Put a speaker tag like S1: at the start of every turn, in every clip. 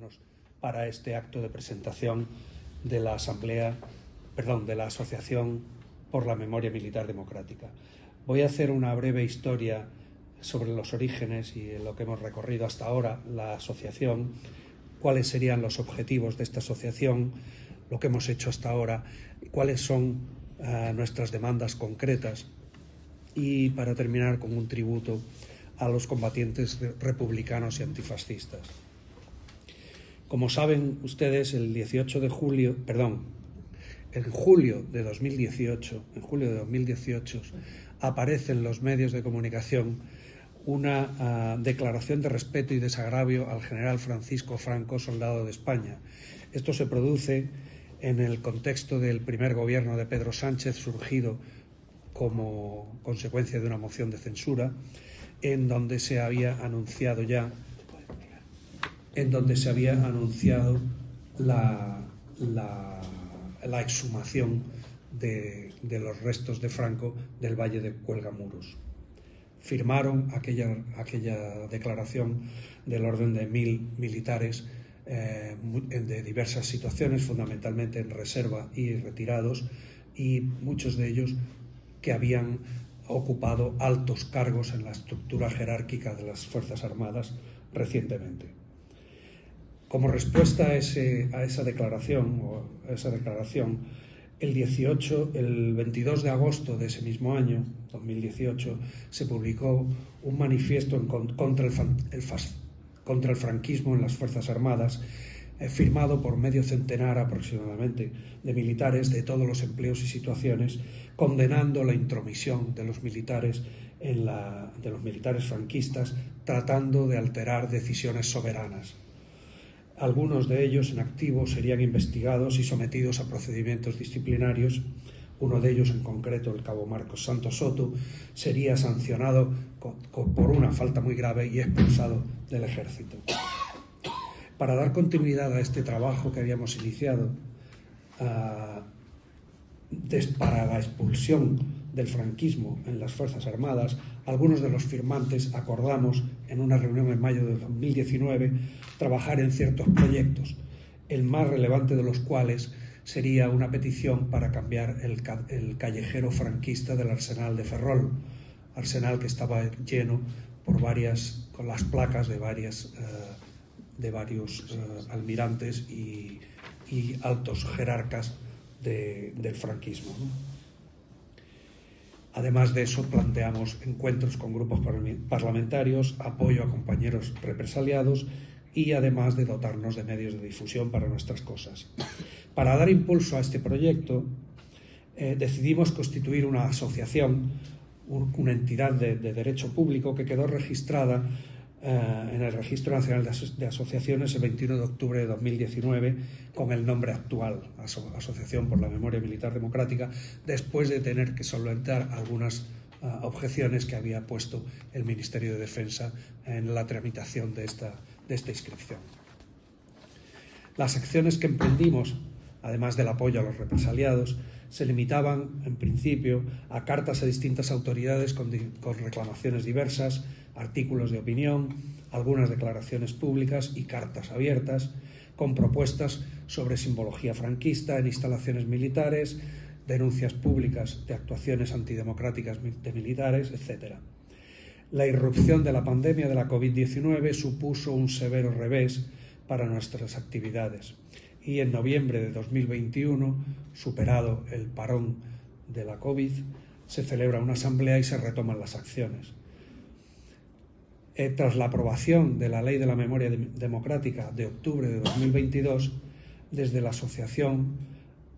S1: acompañarnos para este acto de presentación de la de la Asociación por la Memoria Militar Democrática. Voy a hacer una breve historia sobre los orígenes y lo que hemos recorrido hasta ahora, la asociación, cuáles serían los objetivos de esta asociación, lo que hemos hecho hasta ahora, cuáles son nuestras demandas concretas y para terminar con un tributo a los combatientes republicanos y antifascistas. Como saben ustedes, en julio de 2018 aparece en los medios de comunicación una declaración de respeto y desagravio al general Francisco Franco, soldado de España. Esto se produce en el contexto del primer gobierno de Pedro Sánchez, surgido como consecuencia de una moción de censura, en donde se había anunciado la exhumación de los restos de Franco del Valle de Cuelgamuros. Firmaron aquella declaración del orden de 1000 militares de diversas situaciones, fundamentalmente en reserva y retirados, y muchos de ellos que habían ocupado altos cargos en la estructura jerárquica de las Fuerzas Armadas recientemente. Como respuesta a esa declaración, el 22 de agosto de ese mismo año, 2018, se publicó un manifiesto contra el franquismo en las Fuerzas Armadas, firmado por medio centenar aproximadamente de militares de todos los empleos y situaciones, condenando la intromisión de los militares franquistas, tratando de alterar decisiones soberanas. Algunos de ellos en activo serían investigados y sometidos a procedimientos disciplinarios. Uno de ellos, en concreto, el cabo Marcos Santos Soto, sería sancionado por una falta muy grave y expulsado del ejército. Para dar continuidad a este trabajo que habíamos iniciado para la expulsión del franquismo en las Fuerzas Armadas, algunos de los firmantes acordamos en una reunión en mayo de 2019 trabajar en ciertos proyectos, el más relevante de los cuales sería una petición para cambiar el callejero franquista del Arsenal de Ferrol, arsenal que estaba lleno con las placas de varios almirantes y altos jerarcas del franquismo, ¿no? Además de eso, planteamos encuentros con grupos parlamentarios, apoyo a compañeros represaliados y además de dotarnos de medios de difusión para nuestras cosas. Para dar impulso a este proyecto, decidimos constituir una asociación, una entidad de derecho público que quedó registrada en el Registro Nacional de Asociaciones el 21 de octubre de 2019 con el nombre actual, Asociación por la Memoria Militar Democrática, después de tener que solventar algunas objeciones que había puesto el Ministerio de Defensa en la tramitación de esta inscripción. Las acciones que emprendimos, además del apoyo a los represaliados, se limitaban, en principio, a cartas a distintas autoridades con reclamaciones diversas, artículos de opinión, algunas declaraciones públicas y cartas abiertas, con propuestas sobre simbología franquista en instalaciones militares, denuncias públicas de actuaciones antidemocráticas de militares, etc. La irrupción de la pandemia de la COVID-19 supuso un severo revés para nuestras actividades y en noviembre de 2021, superado el parón de la COVID, se celebra una asamblea y se retoman las acciones. Tras la aprobación de la Ley de la Memoria Democrática de octubre de 2022, desde la asociación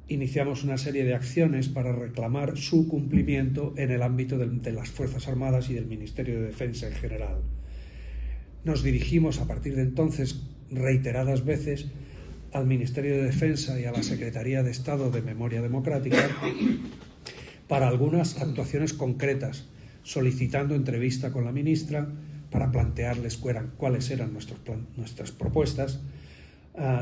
S1: iniciamos una serie de acciones para reclamar su cumplimiento en el ámbito de las Fuerzas Armadas y del Ministerio de Defensa en general. Nos dirigimos a partir de entonces reiteradas veces al Ministerio de Defensa y a la Secretaría de Estado de Memoria Democrática para algunas actuaciones concretas, solicitando entrevista con la ministra para plantearles cuáles eran nuestras propuestas,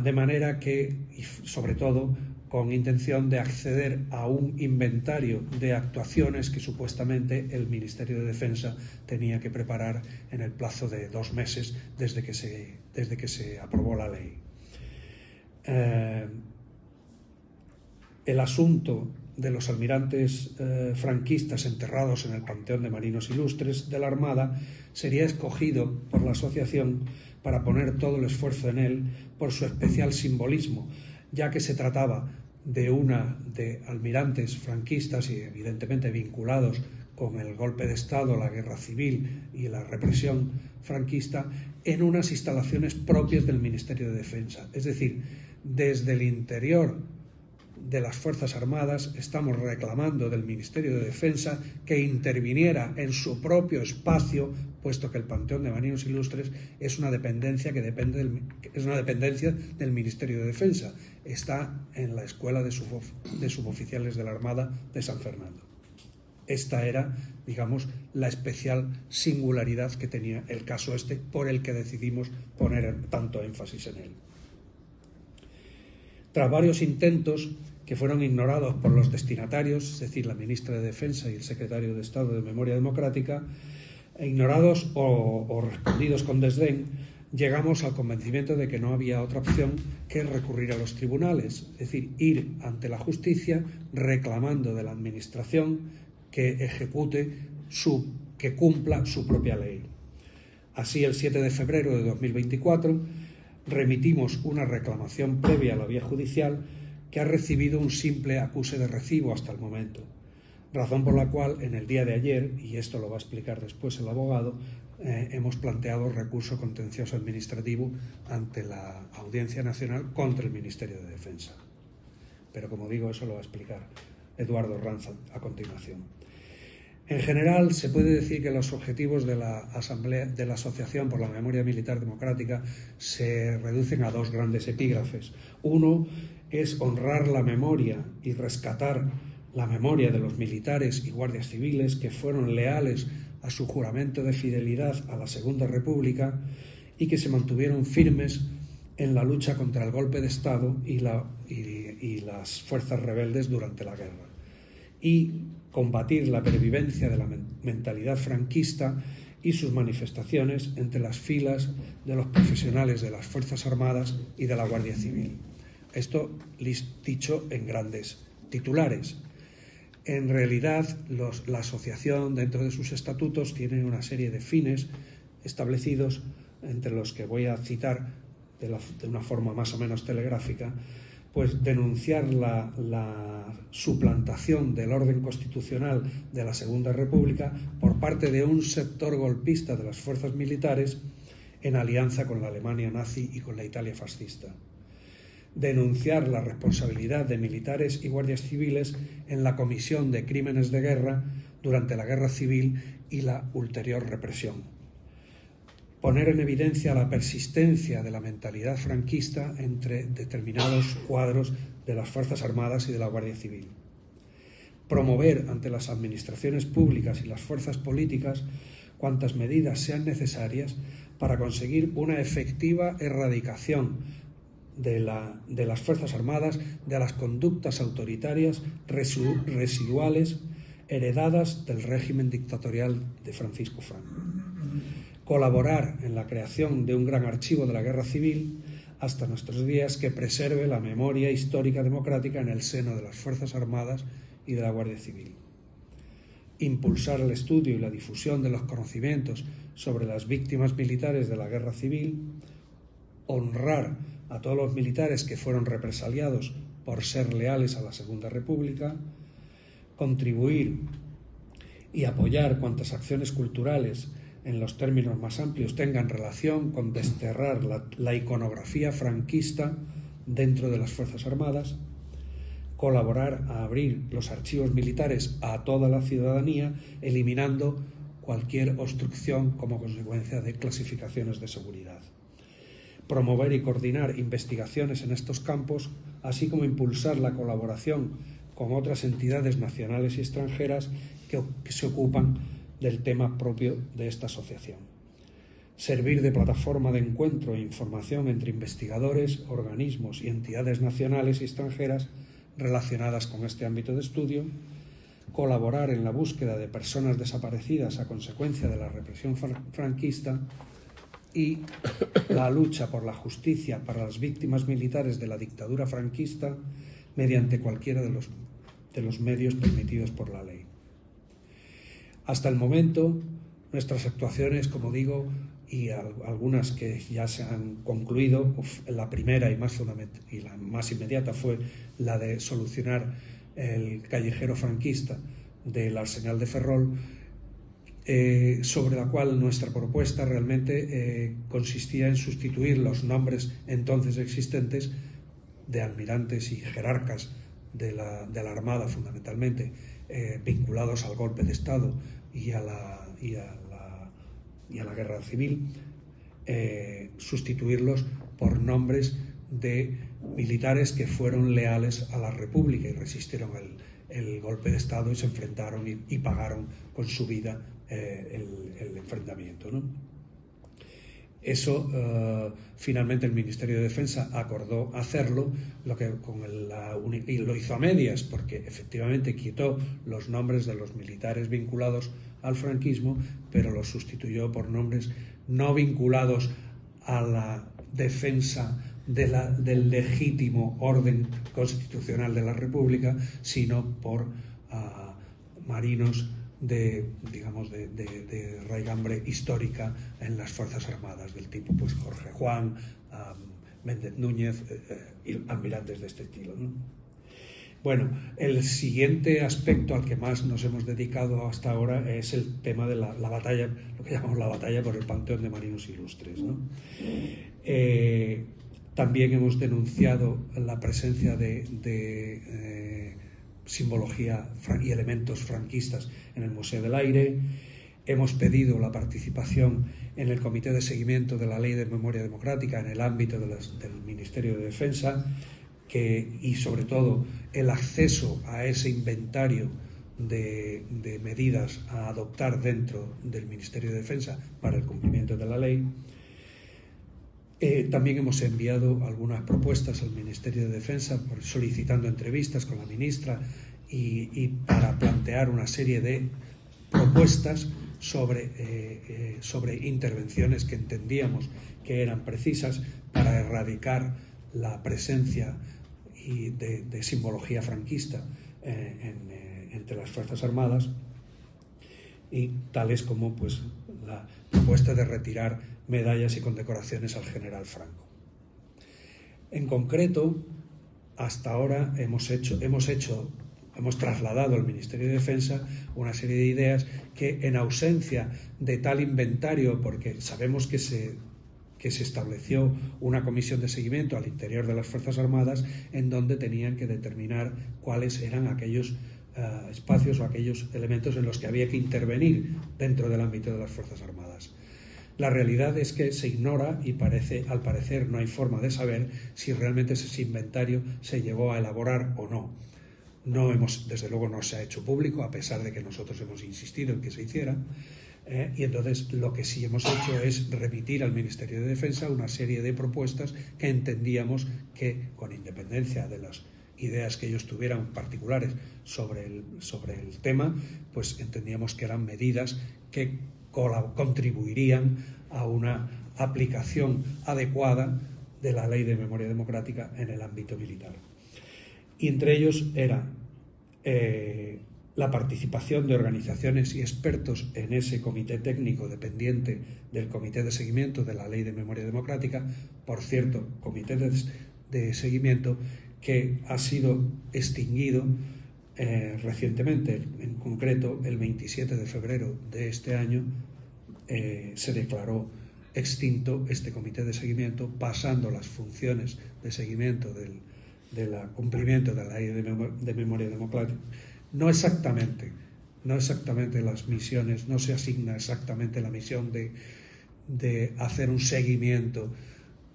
S1: de manera que, y sobre todo, con intención de acceder a un inventario de actuaciones que supuestamente el Ministerio de Defensa tenía que preparar en el plazo de 2 meses desde que se aprobó la ley. el asunto de los almirantes franquistas enterrados en el Panteón de Marinos Ilustres de la Armada sería escogido por la asociación para poner todo el esfuerzo en él por su especial simbolismo, ya que se trataba de almirantes franquistas y evidentemente vinculados con el golpe de Estado, la guerra civil y la represión franquista, en unas instalaciones propias del Ministerio de Defensa. Es decir, desde el interior de las Fuerzas Armadas estamos reclamando del Ministerio de Defensa que interviniera en su propio espacio, puesto que el Panteón de Marinos Ilustres es una dependencia del Ministerio de Defensa. Está en la Escuela de Suboficiales de la Armada de San Fernando. Esta era, digamos, la especial singularidad que tenía el caso este, por el que decidimos poner tanto énfasis en él. Tras varios intentos que fueron ignorados por los destinatarios, es decir, la ministra de Defensa y el secretario de Estado de Memoria Democrática, ignorados o respondidos con desdén, llegamos al convencimiento de que no había otra opción que recurrir a los tribunales, es decir, ir ante la justicia reclamando de la Administración que que cumpla su propia ley. Así, el 7 de febrero de 2024, remitimos una reclamación previa a la vía judicial que ha recibido un simple acuse de recibo hasta el momento, razón por la cual en el día de ayer, y esto lo va a explicar después el abogado, hemos planteado recurso contencioso administrativo ante la Audiencia Nacional contra el Ministerio de Defensa. Pero, como digo, eso lo va a explicar Eduardo Ranz a continuación. En general, se puede decir que los objetivos de la Asociación por la Memoria Militar Democrática se reducen a dos grandes epígrafes. Uno es honrar la memoria y rescatar la memoria de los militares y guardias civiles que fueron leales a su juramento de fidelidad a la Segunda República y que se mantuvieron firmes en la lucha contra el golpe de Estado y las fuerzas rebeldes durante la guerra. Y combatir la pervivencia de la mentalidad franquista y sus manifestaciones entre las filas de los profesionales de las Fuerzas Armadas y de la Guardia Civil. Esto dicho en grandes titulares. En realidad, la asociación, dentro de sus estatutos, tiene una serie de fines establecidos, entre los que voy a citar de una forma más o menos telegráfica, pues denunciar la suplantación del orden constitucional de la Segunda República por parte de un sector golpista de las fuerzas militares en alianza con la Alemania nazi y con la Italia fascista. Denunciar la responsabilidad de militares y guardias civiles en la comisión de crímenes de guerra durante la Guerra Civil y la ulterior represión. Poner en evidencia la persistencia de la mentalidad franquista entre determinados cuadros de las Fuerzas Armadas y de la Guardia Civil. Promover ante las administraciones públicas y las fuerzas políticas cuantas medidas sean necesarias para conseguir una efectiva erradicación de las Fuerzas Armadas de las conductas autoritarias residuales heredadas del régimen dictatorial de Francisco Franco. Colaborar en la creación de un gran archivo de la Guerra Civil hasta nuestros días que preserve la memoria histórica democrática en el seno de las Fuerzas Armadas y de la Guardia Civil. Impulsar el estudio y la difusión de los conocimientos sobre las víctimas militares de la Guerra Civil. Honrar a todos los militares que fueron represaliados por ser leales a la Segunda República. Contribuir y apoyar cuantas acciones culturales en los términos más amplios tengan relación con desterrar la iconografía franquista dentro de las Fuerzas Armadas, colaborar a abrir los archivos militares a toda la ciudadanía, eliminando cualquier obstrucción como consecuencia de clasificaciones de seguridad. Promover y coordinar investigaciones en estos campos, así como impulsar la colaboración con otras entidades nacionales y extranjeras que se ocupan del tema propio de esta asociación. Servir de plataforma de encuentro e información entre investigadores, organismos y entidades nacionales y extranjeras relacionadas con este ámbito de estudio. Colaborar en la búsqueda de personas desaparecidas a consecuencia de la represión franquista y la lucha por la justicia para las víctimas militares de la dictadura franquista mediante cualquiera de los medios permitidos por la ley. Hasta el momento, nuestras actuaciones, como digo, y algunas que ya se han concluido, la primera y la más inmediata fue la de solucionar el callejero franquista del Arsenal de Ferrol, sobre la cual nuestra propuesta realmente consistía en sustituir los nombres entonces existentes de almirantes y jerarcas de la Armada, fundamentalmente vinculados al golpe de Estado y a la guerra civil, sustituirlos por nombres de militares que fueron leales a la República y resistieron el golpe de Estado y se enfrentaron y pagaron con su vida el enfrentamiento, ¿no? Eso finalmente el Ministerio de Defensa acordó hacerlo, y lo hizo a medias, porque efectivamente quitó los nombres de los militares vinculados al franquismo, pero los sustituyó por nombres no vinculados a la defensa del legítimo orden constitucional de la República, sino por marinos de raigambre histórica en las Fuerzas Armadas, del tipo pues Jorge Juan, Méndez Núñez, y almirantes de este estilo, ¿no? Bueno, el siguiente aspecto al que más nos hemos dedicado hasta ahora es el tema de la batalla, lo que llamamos la batalla por el Panteón de Marinos Ilustres, ¿no? También hemos denunciado la presencia de simbología y elementos franquistas en el Museo del Aire. Hemos pedido la participación en el Comité de Seguimiento de la Ley de Memoria Democrática en el ámbito del Ministerio de Defensa, y sobre todo el acceso a ese inventario de medidas a adoptar dentro del Ministerio de Defensa para el cumplimiento de la ley. También hemos enviado algunas propuestas al Ministerio de Defensa solicitando entrevistas con la ministra y para plantear una serie de propuestas sobre intervenciones que entendíamos que eran precisas para erradicar la presencia de simbología franquista entre las Fuerzas Armadas, y tales como pues la propuesta de retirar medallas y condecoraciones al general Franco. En concreto, hasta ahora hemos trasladado al Ministerio de Defensa una serie de ideas que, en ausencia de tal inventario, porque sabemos que se estableció una comisión de seguimiento al interior de las Fuerzas Armadas en donde tenían que determinar cuáles eran aquellos espacios o aquellos elementos en los que había que intervenir dentro del ámbito de las Fuerzas Armadas. La realidad es que se ignora y al parecer no hay forma de saber si realmente ese inventario se llegó a elaborar o no. Desde luego no se ha hecho público, a pesar de que nosotros hemos insistido en que se hiciera. Y entonces lo que sí hemos hecho es remitir al Ministerio de Defensa una serie de propuestas que entendíamos que, con independencia de las ideas que ellos tuvieran particulares sobre el tema, pues entendíamos que eran medidas que contribuirían a una aplicación adecuada de la Ley de Memoria Democrática en el ámbito militar. Y entre ellos era la participación de organizaciones y expertos en ese comité técnico dependiente del Comité de Seguimiento de la Ley de Memoria Democrática, por cierto, comité de seguimiento que ha sido extinguido recientemente. En concreto, el 27 de febrero de este año se declaró extinto este comité de seguimiento, pasando las funciones de seguimiento del cumplimiento de la Ley de Memoria Democrática. No exactamente las misiones, no se asigna exactamente la misión de hacer un seguimiento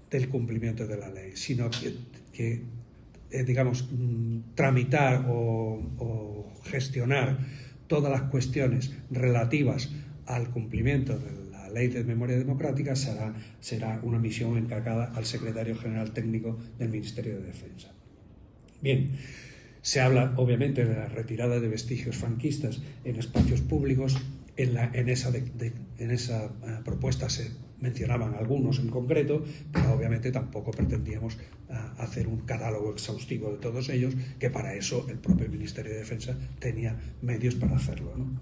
S1: del cumplimiento de la ley, sino que tramitar o gestionar todas las cuestiones relativas al cumplimiento de la Ley de Memoria Democrática será una misión encargada al Secretario General Técnico del Ministerio de Defensa. Bien, se habla obviamente de la retirada de vestigios franquistas en espacios públicos. En esa propuesta se mencionaban algunos en concreto, pero obviamente tampoco pretendíamos hacer un catálogo exhaustivo de todos ellos, que para eso el propio Ministerio de Defensa tenía medios para hacerlo, ¿no?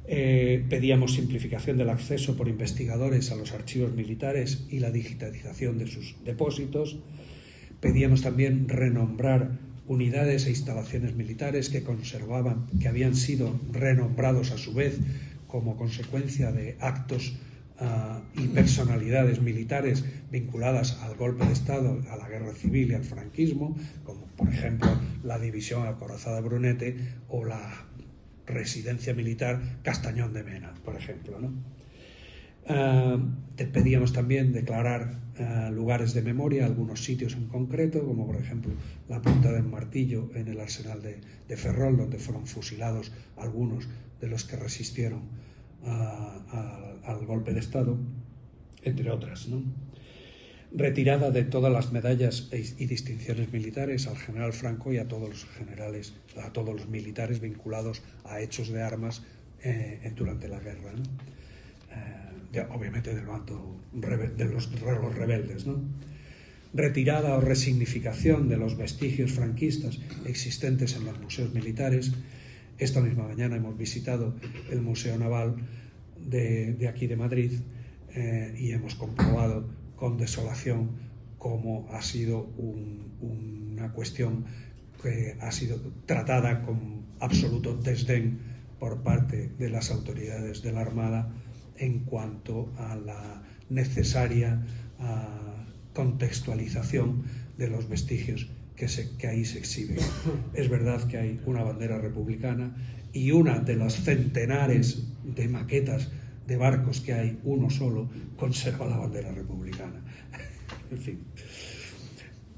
S1: Pedíamos simplificación del acceso por investigadores a los archivos militares y la digitalización de sus depósitos. Pedíamos también renombrar unidades e instalaciones militares que habían sido renombrados a su vez como consecuencia de actos y personalidades militares vinculadas al golpe de Estado, a la guerra civil y al franquismo, como por ejemplo la división acorazada Brunete o la residencia militar Castañón de Mena, por ejemplo, ¿no? Te pedíamos también declarar lugares de memoria, algunos sitios en concreto, como por ejemplo la Punta del Martillo en el arsenal de Ferrol, donde fueron fusilados algunos de los que resistieron al golpe de Estado, entre otras, ¿no? Retirada de todas las medallas y distinciones militares al general Franco y a todos los generales, a todos los militares vinculados a hechos de armas durante la guerra, ¿no? Obviamente del bando de los rebeldes, ¿no? Retirada o resignificación de los vestigios franquistas existentes en los museos militares. Esta misma mañana hemos visitado el Museo Naval de aquí de Madrid y hemos comprobado con desolación cómo ha sido una cuestión que ha sido tratada con absoluto desdén por parte de las autoridades de la Armada en cuanto a la necesaria contextualización de los vestigios que ahí se exhiben. Es verdad que hay una bandera republicana y una de las centenares de maquetas de barcos que hay, uno solo conserva la bandera republicana. En fin.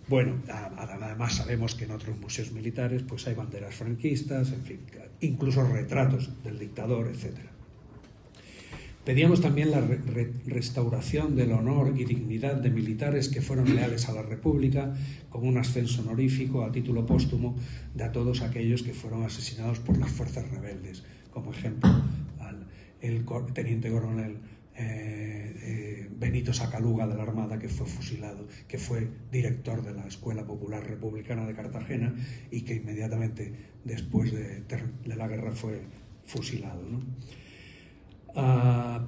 S1: Bueno, además sabemos que en otros museos militares pues hay banderas franquistas, en fin, incluso retratos del dictador, etc. Pedíamos también la restauración del honor y dignidad de militares que fueron leales a la República, con un ascenso honorífico a título póstumo de a todos aquellos que fueron asesinados por las fuerzas rebeldes, como ejemplo el teniente coronel Benito Sacaluga de la Armada, que fue fusilado, que fue director de la Escuela Popular Republicana de Cartagena y que inmediatamente después de la guerra fue fusilado, ¿no?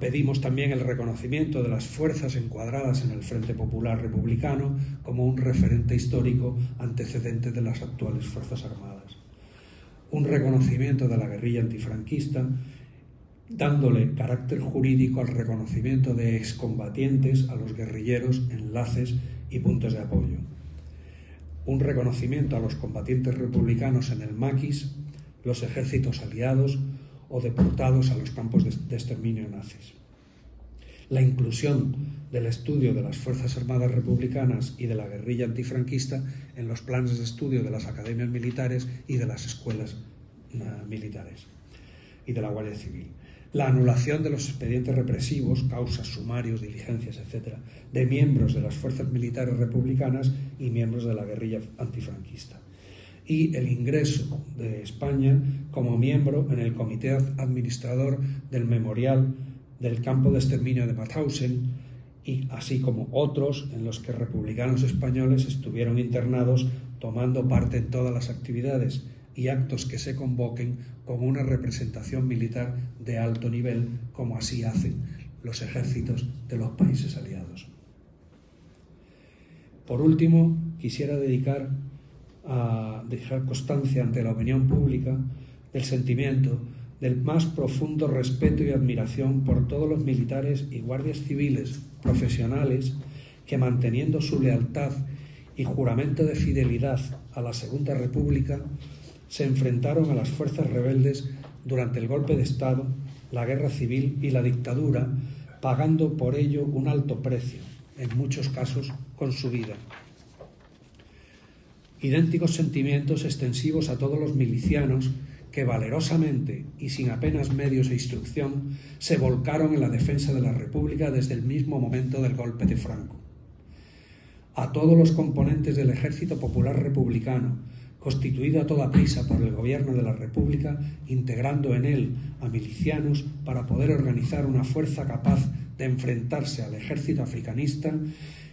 S1: Pedimos también el reconocimiento de las fuerzas encuadradas en el Frente Popular Republicano como un referente histórico antecedente de las actuales Fuerzas Armadas. Un reconocimiento de la guerrilla antifranquista, dándole carácter jurídico al reconocimiento de excombatientes a los guerrilleros, enlaces y puntos de apoyo. Un reconocimiento a los combatientes republicanos en el maquis, los ejércitos aliados o deportados a los campos de exterminio nazis. La inclusión del estudio de las Fuerzas Armadas Republicanas y de la guerrilla antifranquista en los planes de estudio de las academias militares y de las escuelas militares y de la Guardia Civil. La anulación de los expedientes represivos, causas, sumarios, diligencias, etc., de miembros de las fuerzas militares republicanas y miembros de la guerrilla antifranquista. Y el ingreso de España como miembro en el comité administrador del memorial del campo de exterminio de Mauthausen, y así como otros en los que republicanos españoles estuvieron internados, tomando parte en todas las actividades y actos que se convoquen con una representación militar de alto nivel, como así hacen los ejércitos de los países aliados. Por último, quisiera dejar constancia ante la opinión pública del sentimiento del más profundo respeto y admiración por todos los militares y guardias civiles profesionales que, manteniendo su lealtad y juramento de fidelidad a la Segunda República, se enfrentaron a las fuerzas rebeldes durante el golpe de Estado, la guerra civil y la dictadura, pagando por ello un alto precio, en muchos casos con su vida. Idénticos sentimientos extensivos a todos los milicianos que valerosamente y sin apenas medios e instrucción se volcaron en la defensa de la República desde el mismo momento del golpe de Franco. A todos los componentes del Ejército Popular Republicano, constituido a toda prisa por el Gobierno de la República, integrando en él a milicianos para poder organizar una fuerza capaz de enfrentarse al ejército africanista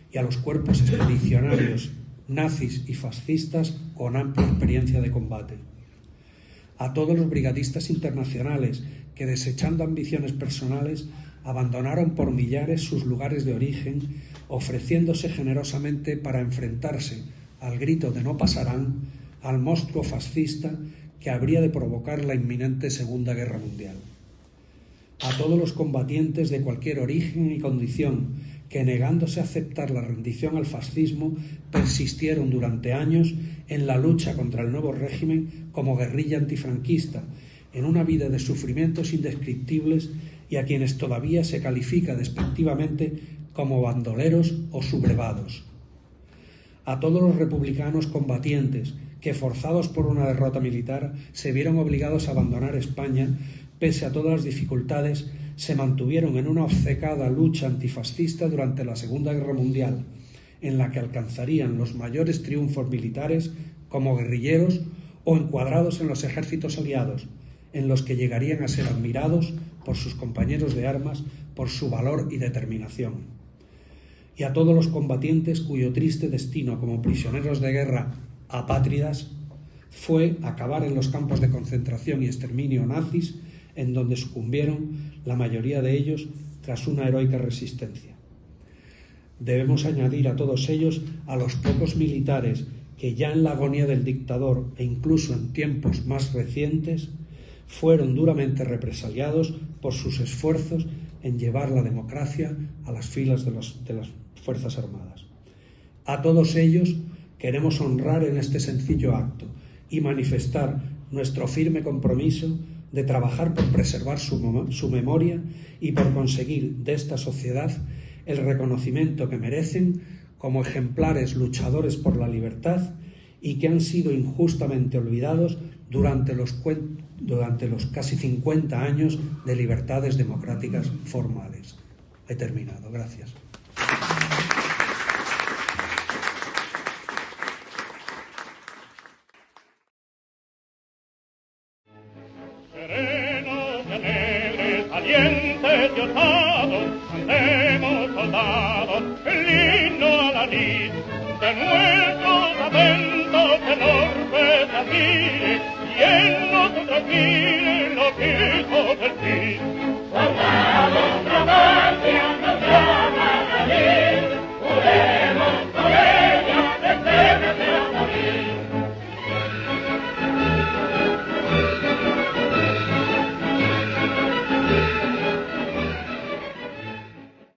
S1: y a los cuerpos expedicionarios nazis y fascistas con amplia experiencia de combate. A todos los brigadistas internacionales que, desechando ambiciones personales, abandonaron por millares sus lugares de origen, ofreciéndose generosamente para enfrentarse, al grito de no pasarán, al monstruo fascista que habría de provocar la inminente Segunda Guerra Mundial. A todos los combatientes de cualquier origen y condición que, negándose a aceptar la rendición al fascismo, persistieron durante años en la lucha contra el nuevo régimen como guerrilla antifranquista, en una vida de sufrimientos indescriptibles, y a quienes todavía se califica despectivamente como bandoleros o sublevados. A todos los republicanos combatientes que, forzados por una derrota militar, se vieron obligados a abandonar España, pese a todas las dificultades, se mantuvieron en una obcecada lucha antifascista durante la Segunda Guerra Mundial, en la que alcanzarían los mayores triunfos militares como guerrilleros o encuadrados en los ejércitos aliados, en los que llegarían a ser admirados por sus compañeros de armas por su valor y determinación. Y a todos los combatientes cuyo triste destino como prisioneros de guerra apátridas fue acabar en los campos de concentración y exterminio nazis, en donde sucumbieron la mayoría de ellos tras una heroica resistencia. Debemos añadir a todos ellos a los pocos militares que, ya en la agonía del dictador e incluso en tiempos más recientes, fueron duramente represaliados por sus esfuerzos en llevar la democracia a las filas de las Fuerzas Armadas. A todos ellos queremos honrar en este sencillo acto y manifestar nuestro firme compromiso de trabajar por preservar su memoria y por conseguir de esta sociedad el reconocimiento que merecen como ejemplares luchadores por la libertad y que han sido injustamente olvidados durante los casi 50 años de libertades democráticas formales. He terminado. Gracias.
S2: Serenos y alegres, valientes y osados, cantemos soldados el himno a la lid de nuestros atentos el orbe se admire y en nosotros mire los hijos del Cid.